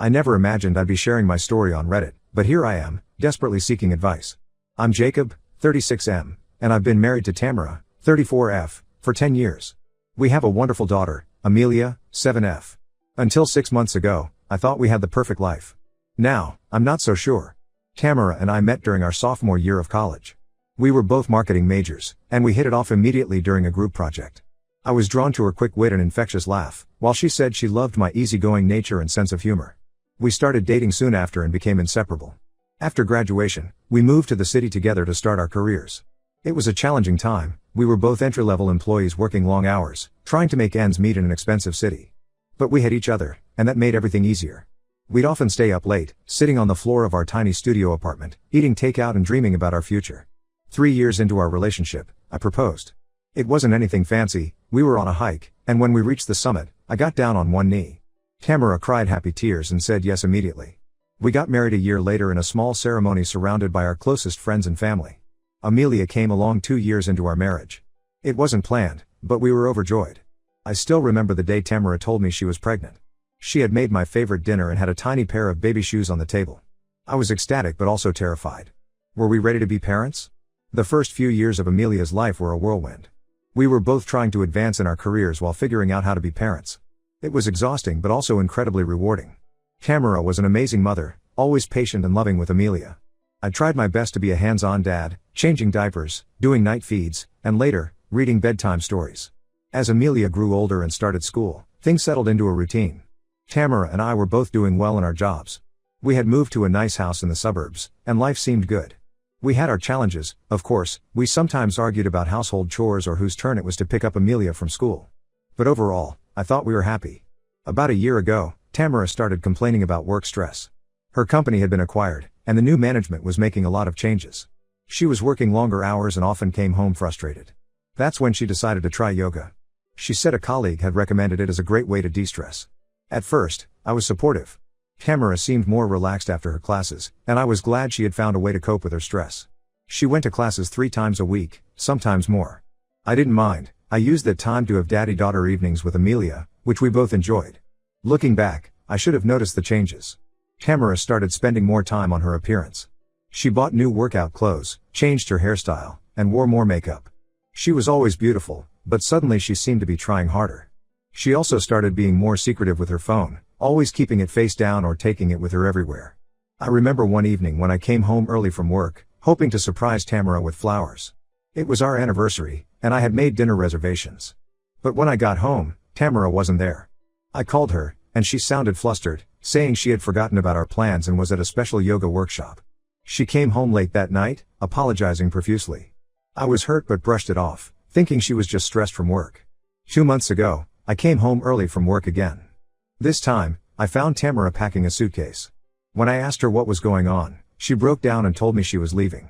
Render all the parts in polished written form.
I never imagined I'd be sharing my story on Reddit, but here I am, desperately seeking advice. I'm Jacob, 36M, and I've been married to Tamara, 34F, for 10 years. We have a wonderful daughter, Amelia, 7F. Until 6 months ago, I thought we had the perfect life. Now, I'm not so sure. Tamara and I met during our sophomore year of college. We were both marketing majors, and we hit it off immediately during a group project. I was drawn to her quick wit and infectious laugh, while she said she loved my easygoing nature and sense of humor. We started dating soon after and became inseparable. After graduation, we moved to the city together to start our careers. It was a challenging time. We were both entry-level employees working long hours, trying to make ends meet in an expensive city. But we had each other, and that made everything easier. We'd often stay up late, sitting on the floor of our tiny studio apartment, eating takeout and dreaming about our future. 3 years into our relationship, I proposed. It wasn't anything fancy. We were on a hike, and when we reached the summit, I got down on one knee. Tamara cried happy tears and said yes immediately. We got married a year later in a small ceremony surrounded by our closest friends and family. Amelia came along 2 years into our marriage. It wasn't planned, but we were overjoyed. I still remember the day Tamara told me she was pregnant. She had made my favorite dinner and had a tiny pair of baby shoes on the table. I was ecstatic but also terrified. Were we ready to be parents? The first few years of Amelia's life were a whirlwind. We were both trying to advance in our careers while figuring out how to be parents. It was exhausting but also incredibly rewarding. Tamara was an amazing mother, always patient and loving with Amelia. I tried my best to be a hands-on dad, changing diapers, doing night feeds, and later, reading bedtime stories. As Amelia grew older and started school, things settled into a routine. Tamara and I were both doing well in our jobs. We had moved to a nice house in the suburbs, and life seemed good. We had our challenges, of course. We sometimes argued about household chores or whose turn it was to pick up Amelia from school. But overall, I thought we were happy. About a year ago, Tamara started complaining about work stress. Her company had been acquired, and the new management was making a lot of changes. She was working longer hours and often came home frustrated. That's when she decided to try yoga. She said a colleague had recommended it as a great way to de-stress. At first, I was supportive. Tamara seemed more relaxed after her classes, and I was glad she had found a way to cope with her stress. She went to classes 3 times a week, sometimes more. I didn't mind. I used that time to have daddy-daughter evenings with Amelia, which we both enjoyed. Looking back, I should have noticed the changes. Tamara started spending more time on her appearance. She bought new workout clothes, changed her hairstyle, and wore more makeup. She was always beautiful, but suddenly she seemed to be trying harder. She also started being more secretive with her phone, always keeping it face down or taking it with her everywhere. I remember one evening when I came home early from work, hoping to surprise Tamara with flowers. It was our anniversary, and I had made dinner reservations. But when I got home, Tamara wasn't there. I called her, and she sounded flustered, saying she had forgotten about our plans and was at a special yoga workshop. She came home late that night, apologizing profusely. I was hurt but brushed it off, thinking she was just stressed from work. 2 months ago, I came home early from work again. This time, I found Tamara packing a suitcase. When I asked her what was going on, she broke down and told me she was leaving.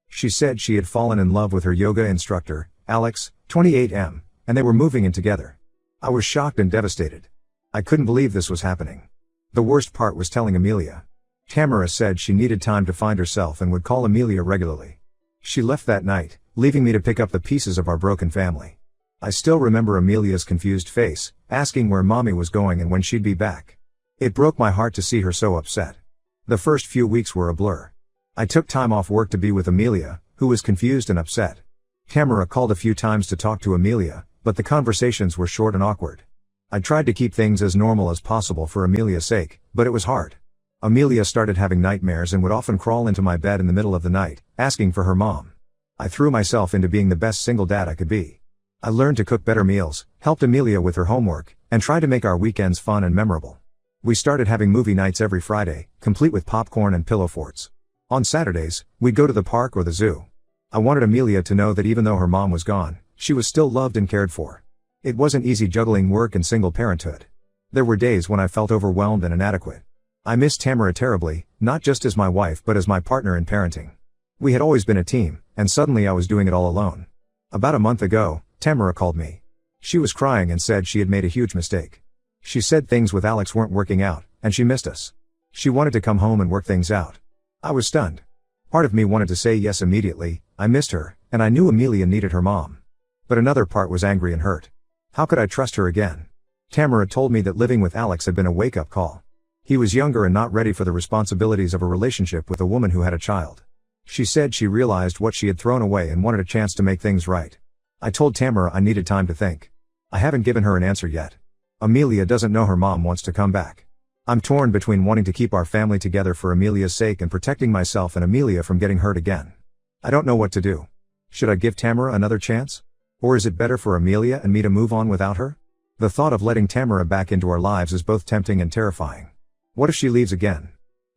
She said she had fallen in love with her yoga instructor, Alex, 28M, and they were moving in together. I was shocked and devastated. I couldn't believe this was happening. The worst part was telling Amelia. Tamara said she needed time to find herself and would call Amelia regularly. She left that night, leaving me to pick up the pieces of our broken family. I still remember Amelia's confused face, asking where mommy was going and when she'd be back. It broke my heart to see her so upset. The first few weeks were a blur. I took time off work to be with Amelia, who was confused and upset. Tamara called a few times to talk to Amelia, but the conversations were short and awkward. I tried to keep things as normal as possible for Amelia's sake, but it was hard. Amelia started having nightmares and would often crawl into my bed in the middle of the night, asking for her mom. I threw myself into being the best single dad I could be. I learned to cook better meals, helped Amelia with her homework, and tried to make our weekends fun and memorable. We started having movie nights every Friday, complete with popcorn and pillow forts. On Saturdays, we'd go to the park or the zoo. I wanted Amelia to know that even though her mom was gone, she was still loved and cared for. It wasn't easy juggling work and single parenthood. There were days when I felt overwhelmed and inadequate. I missed Tamara terribly, not just as my wife but as my partner in parenting. We had always been a team, and suddenly I was doing it all alone. About a month ago, Tamara called me. She was crying and said she had made a huge mistake. She said things with Alex weren't working out, and she missed us. She wanted to come home and work things out. I was stunned. Part of me wanted to say yes immediately. I missed her, and I knew Amelia needed her mom. But another part was angry and hurt. How could I trust her again? Tamara told me that living with Alex had been a wake-up call. He was younger and not ready for the responsibilities of a relationship with a woman who had a child. She said she realized what she had thrown away and wanted a chance to make things right. I told Tamara I needed time to think. I haven't given her an answer yet. Amelia doesn't know her mom wants to come back. I'm torn between wanting to keep our family together for Amelia's sake and protecting myself and Amelia from getting hurt again. I don't know what to do. Should I give Tamara another chance? Or is it better for Amelia and me to move on without her? The thought of letting Tamara back into our lives is both tempting and terrifying. What if she leaves again?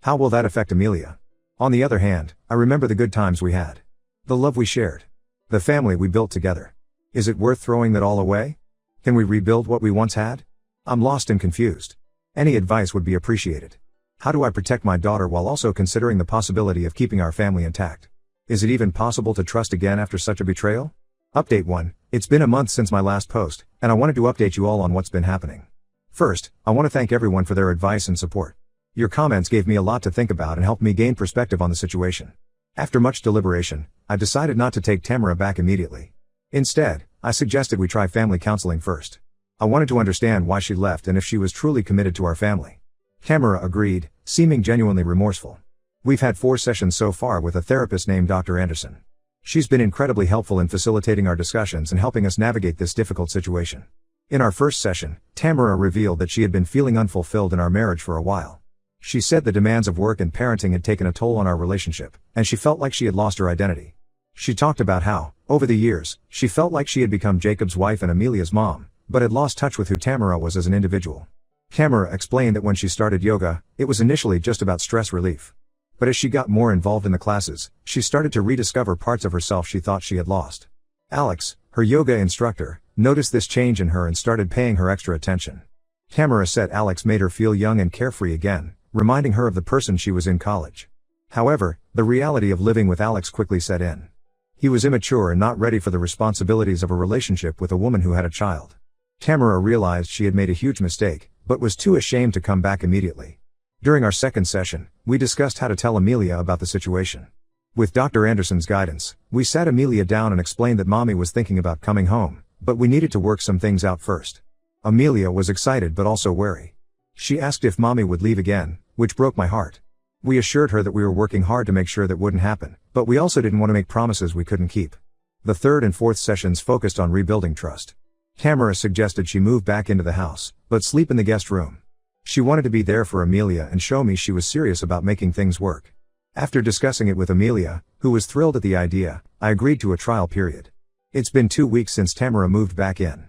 How will that affect Amelia? On the other hand, I remember the good times we had. The love we shared. The family we built together. Is it worth throwing that all away? Can we rebuild what we once had? I'm lost and confused. Any advice would be appreciated. How do I protect my daughter while also considering the possibility of keeping our family intact? Is it even possible to trust again after such a betrayal? Update 1. It's been a month since my last post, and I wanted to update you all on what's been happening. First, I want to thank everyone for their advice and support. Your comments gave me a lot to think about and helped me gain perspective on the situation. After much deliberation, I decided not to take Tamara back immediately. Instead, I suggested we try family counseling first. I wanted to understand why she left and if she was truly committed to our family. Tamara agreed, seeming genuinely remorseful. We've had 4 sessions so far with a therapist named Dr. Anderson. She's been incredibly helpful in facilitating our discussions and helping us navigate this difficult situation. In our first session, Tamara revealed that she had been feeling unfulfilled in our marriage for a while. She said the demands of work and parenting had taken a toll on our relationship, and she felt like she had lost her identity. She talked about how, over the years, she felt like she had become Jacob's wife and Amelia's mom, but had lost touch with who Tamara was as an individual. Tamara explained that when she started yoga, it was initially just about stress relief. But as she got more involved in the classes, she started to rediscover parts of herself she thought she had lost. Alex, her yoga instructor, noticed this change in her and started paying her extra attention. Tamara said Alex made her feel young and carefree again, reminding her of the person she was in college. However, the reality of living with Alex quickly set in. He was immature and not ready for the responsibilities of a relationship with a woman who had a child. Tamara realized she had made a huge mistake, but was too ashamed to come back immediately. During our second session, we discussed how to tell Amelia about the situation. With Dr. Anderson's guidance, we sat Amelia down and explained that Mommy was thinking about coming home, but we needed to work some things out first. Amelia was excited but also wary. She asked if Mommy would leave again, which broke my heart. We assured her that we were working hard to make sure that wouldn't happen, but we also didn't want to make promises we couldn't keep. The third and fourth sessions focused on rebuilding trust. Tamara suggested she move back into the house, but sleep in the guest room. She wanted to be there for Amelia and show me she was serious about making things work. After discussing it with Amelia, who was thrilled at the idea, I agreed to a trial period. It's been 2 weeks since Tamara moved back in.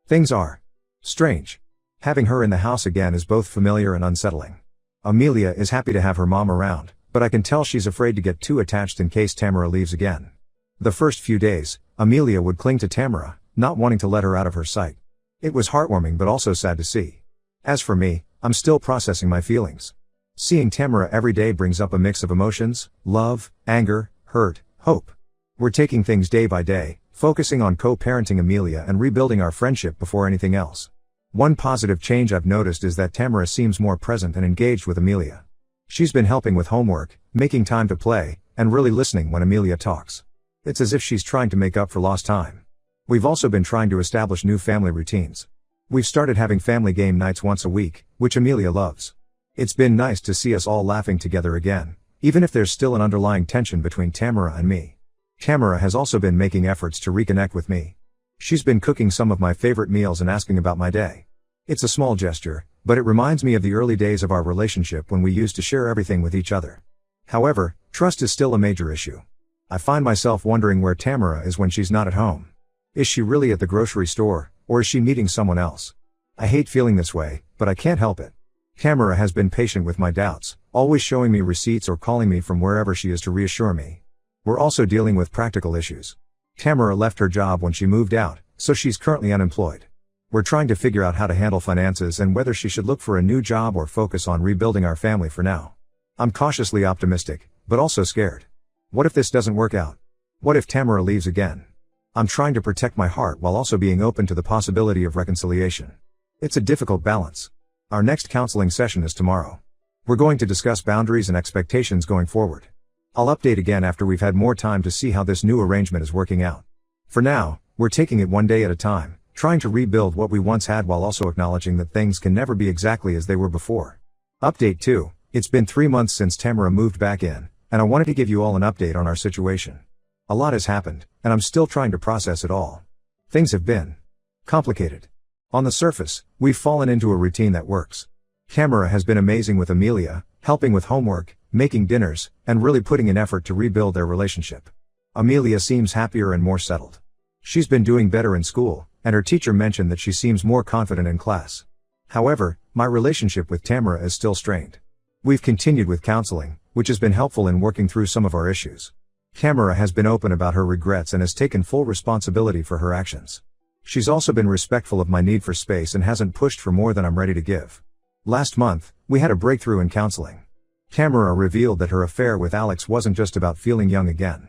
Things are strange. Having her in the house again is both familiar and unsettling. Amelia is happy to have her mom around, but I can tell she's afraid to get too attached in case Tamara leaves again. The first few days, Amelia would cling to Tamara, not wanting to let her out of her sight. It was heartwarming but also sad to see. As for me, I'm still processing my feelings. Seeing Tamara every day brings up a mix of emotions: love, anger, hurt, hope. We're taking things day by day, focusing on co-parenting Amelia and rebuilding our friendship before anything else. One positive change I've noticed is that Tamara seems more present and engaged with Amelia. She's been helping with homework, making time to play, and really listening when Amelia talks. It's as if she's trying to make up for lost time. We've also been trying to establish new family routines. We've started having family game nights once a week, which Amelia loves. It's been nice to see us all laughing together again, even if there's still an underlying tension between Tamara and me. Tamara has also been making efforts to reconnect with me. She's been cooking some of my favorite meals and asking about my day. It's a small gesture, but it reminds me of the early days of our relationship when we used to share everything with each other. However, trust is still a major issue. I find myself wondering where Tamara is when she's not at home. Is she really at the grocery store, or is she meeting someone else? I hate feeling this way, but I can't help it. Tamara has been patient with my doubts, always showing me receipts or calling me from wherever she is to reassure me. We're also dealing with practical issues. Tamara left her job when she moved out, so she's currently unemployed. We're trying to figure out how to handle finances and whether she should look for a new job or focus on rebuilding our family for now. I'm cautiously optimistic, but also scared. What if this doesn't work out? What if Tamara leaves again? I'm trying to protect my heart while also being open to the possibility of reconciliation. It's a difficult balance. Our next counseling session is tomorrow. We're going to discuss boundaries and expectations going forward. I'll update again after we've had more time to see how this new arrangement is working out. For now, we're taking it one day at a time, trying to rebuild what we once had while also acknowledging that things can never be exactly as they were before. Update 2. It's been 3 months since Tamara moved back in, and I wanted to give you all an update on our situation. A lot has happened, and I'm still trying to process it all. Things have been complicated. On the surface, we've fallen into a routine that works. Tamara has been amazing with Amelia, helping with homework, making dinners, and really putting in effort to rebuild their relationship. Amelia seems happier and more settled. She's been doing better in school, and her teacher mentioned that she seems more confident in class. However, my relationship with Tamara is still strained. We've continued with counseling, which has been helpful in working through some of our issues. Tamara has been open about her regrets and has taken full responsibility for her actions. She's also been respectful of my need for space and hasn't pushed for more than I'm ready to give. Last month, we had a breakthrough in counseling. Tamara revealed that her affair with Alex wasn't just about feeling young again.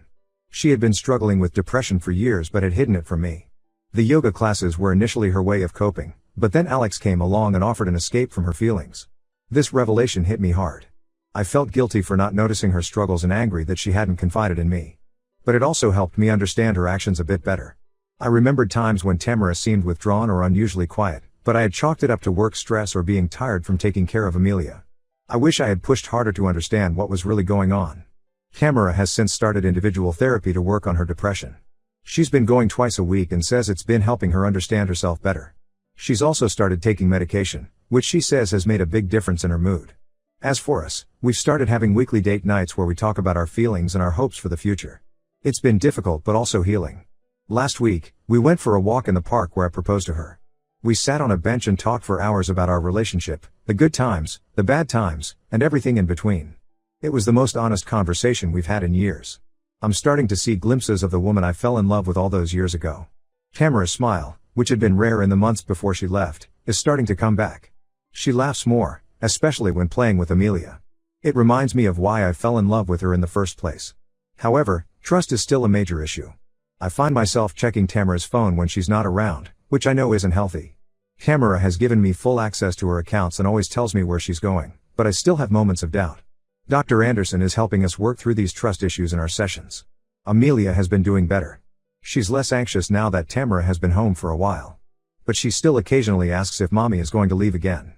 She had been struggling with depression for years but had hidden it from me. The yoga classes were initially her way of coping, but then Alex came along and offered an escape from her feelings. This revelation hit me hard. I felt guilty for not noticing her struggles and angry that she hadn't confided in me. But it also helped me understand her actions a bit better. I remembered times when Tamara seemed withdrawn or unusually quiet, but I had chalked it up to work stress or being tired from taking care of Amelia. I wish I had pushed harder to understand what was really going on. Tamara has since started individual therapy to work on her depression. She's been going twice a week and says it's been helping her understand herself better. She's also started taking medication, which she says has made a big difference in her mood. As for us, we've started having weekly date nights where we talk about our feelings and our hopes for the future. It's been difficult but also healing. Last week, we went for a walk in the park where I proposed to her. We sat on a bench and talked for hours about our relationship, the good times, the bad times, and everything in between. It was the most honest conversation we've had in years. I'm starting to see glimpses of the woman I fell in love with all those years ago. Tamara's smile, which had been rare in the months before she left, is starting to come back. She laughs more, especially when playing with Amelia. It reminds me of why I fell in love with her in the first place. However, trust is still a major issue. I find myself checking Tamara's phone when she's not around, which I know isn't healthy. Tamara has given me full access to her accounts and always tells me where she's going, but I still have moments of doubt. Dr. Anderson is helping us work through these trust issues in our sessions. Amelia has been doing better. She's less anxious now that Tamara has been home for a while. But she still occasionally asks if mommy is going to leave again.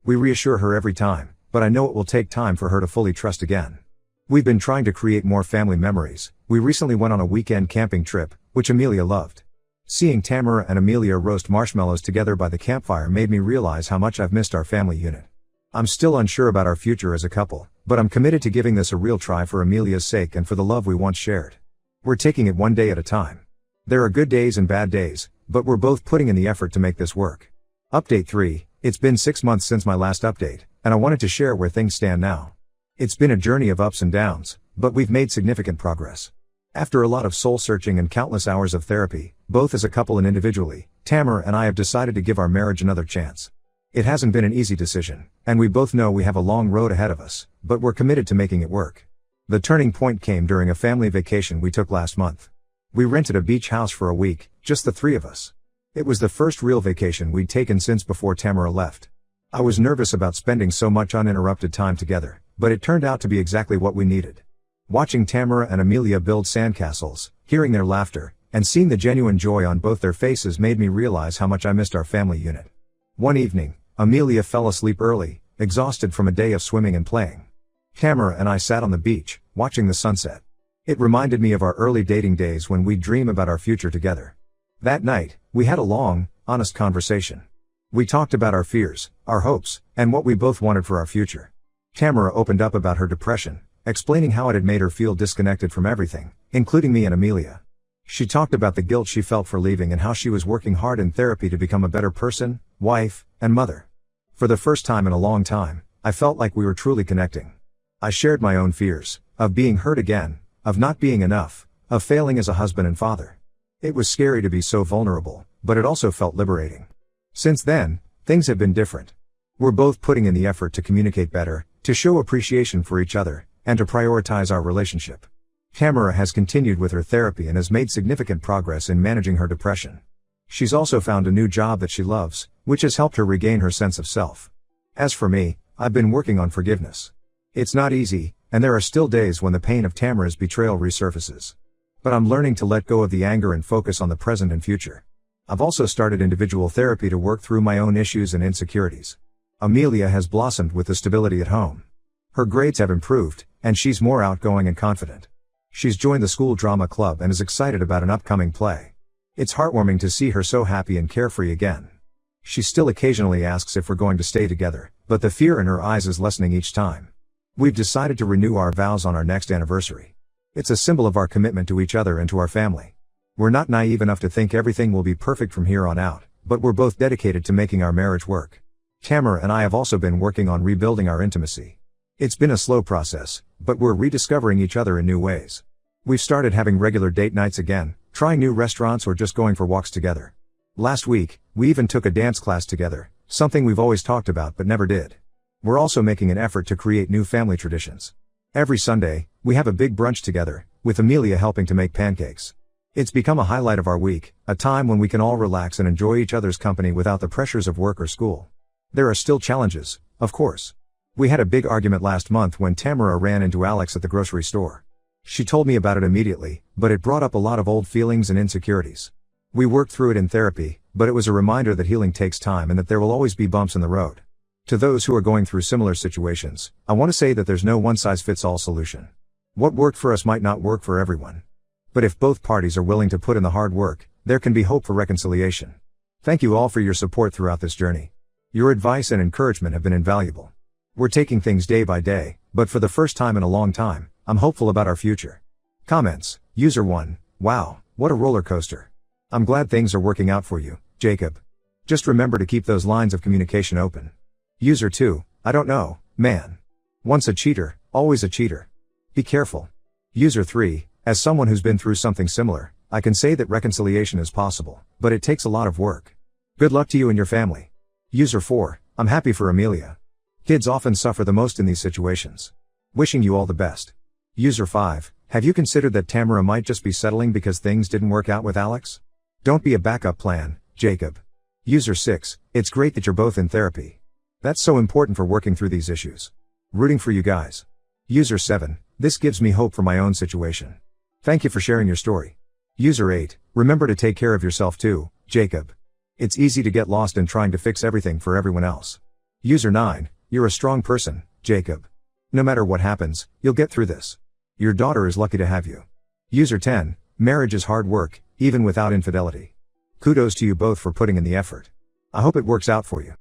We reassure her every time, but I know it will take time for her to fully trust again. We've been trying to create more family memories. We recently went on a weekend camping trip, which Amelia loved. Seeing Tamara and Amelia roast marshmallows together by the campfire made me realize how much I've missed our family unit. I'm still unsure about our future as a couple, but I'm committed to giving this a real try for Amelia's sake and for the love we once shared. We're taking it one day at a time. There are good days and bad days, but we're both putting in the effort to make this work. Update 3. It's been 6 months since my last update, and I wanted to share where things stand now. It's been a journey of ups and downs, but we've made significant progress. After a lot of soul searching and countless hours of therapy, both as a couple and individually, Tamara and I have decided to give our marriage another chance. It hasn't been an easy decision, and we both know we have a long road ahead of us, but we're committed to making it work. The turning point came during a family vacation we took last month. We rented a beach house for a week, just the three of us. It was the first real vacation we'd taken since before Tamara left. I was nervous about spending so much uninterrupted time together, but it turned out to be exactly what we needed. Watching Tamara and Amelia build sandcastles, hearing their laughter, and seeing the genuine joy on both their faces made me realize how much I missed our family unit. One evening, Amelia fell asleep early, exhausted from a day of swimming and playing. Tamara and I sat on the beach, watching the sunset. It reminded me of our early dating days when we'd dream about our future together. That night, we had a long, honest conversation. We talked about our fears, our hopes, and what we both wanted for our future. Tamara opened up about her depression, explaining how it had made her feel disconnected from everything, including me and Amelia. She talked about the guilt she felt for leaving and how she was working hard in therapy to become a better person, wife, and mother. For the first time in a long time, I felt like we were truly connecting. I shared my own fears, of being hurt again, of not being enough, of failing as a husband and father. It was scary to be so vulnerable, but it also felt liberating. Since then, things have been different. We're both putting in the effort to communicate better, to show appreciation for each other, and to prioritize our relationship. Tamara has continued with her therapy and has made significant progress in managing her depression. She's also found a new job that she loves, which has helped her regain her sense of self. As for me, I've been working on forgiveness. It's not easy, and there are still days when the pain of Tamara's betrayal resurfaces. But I'm learning to let go of the anger and focus on the present and future. I've also started individual therapy to work through my own issues and insecurities. Amelia has blossomed with the stability at home. Her grades have improved, and she's more outgoing and confident. She's joined the school drama club and is excited about an upcoming play. It's heartwarming to see her so happy and carefree again. She still occasionally asks if we're going to stay together, but the fear in her eyes is lessening each time. We've decided to renew our vows on our next anniversary. It's a symbol of our commitment to each other and to our family. We're not naive enough to think everything will be perfect from here on out, but we're both dedicated to making our marriage work. Tamara and I have also been working on rebuilding our intimacy. It's been a slow process, but we're rediscovering each other in new ways. We've started having regular date nights again, trying new restaurants or just going for walks together. Last week, we even took a dance class together, something we've always talked about but never did. We're also making an effort to create new family traditions. Every Sunday, we have a big brunch together, with Amelia helping to make pancakes. It's become a highlight of our week, a time when we can all relax and enjoy each other's company without the pressures of work or school. There are still challenges, of course. We had a big argument last month when Tamara ran into Alex at the grocery store. She told me about it immediately, but it brought up a lot of old feelings and insecurities. We worked through it in therapy, but it was a reminder that healing takes time and that there will always be bumps in the road. To those who are going through similar situations, I want to say that there's no one-size-fits-all solution. What worked for us might not work for everyone. But if both parties are willing to put in the hard work, there can be hope for reconciliation. Thank you all for your support throughout this journey. Your advice and encouragement have been invaluable. We're taking things day by day, but for the first time in a long time, I'm hopeful about our future. Comments. User 1. Wow, what a roller coaster. I'm glad things are working out for you, Jacob. Just remember to keep those lines of communication open. User 2. I don't know, man. Once a cheater, always a cheater. Be careful. User 3. As someone who's been through something similar, I can say that reconciliation is possible, but it takes a lot of work. Good luck to you and your family. User 4. I'm happy for Amelia. Kids often suffer the most in these situations. Wishing you all the best. User 5. Have you considered that Tamara might just be settling because things didn't work out with Alex? Don't be a backup plan, Jacob. User 6. It's great that you're both in therapy. That's so important for working through these issues. Rooting for you guys. User 7. This gives me hope for my own situation. Thank you for sharing your story. User 8. Remember to take care of yourself too, Jacob. It's easy to get lost in trying to fix everything for everyone else. User 9. You're a strong person, Jacob. No matter what happens, you'll get through this. Your daughter is lucky to have you. User 10. Marriage is hard work, even without infidelity. Kudos to you both for putting in the effort. I hope it works out for you.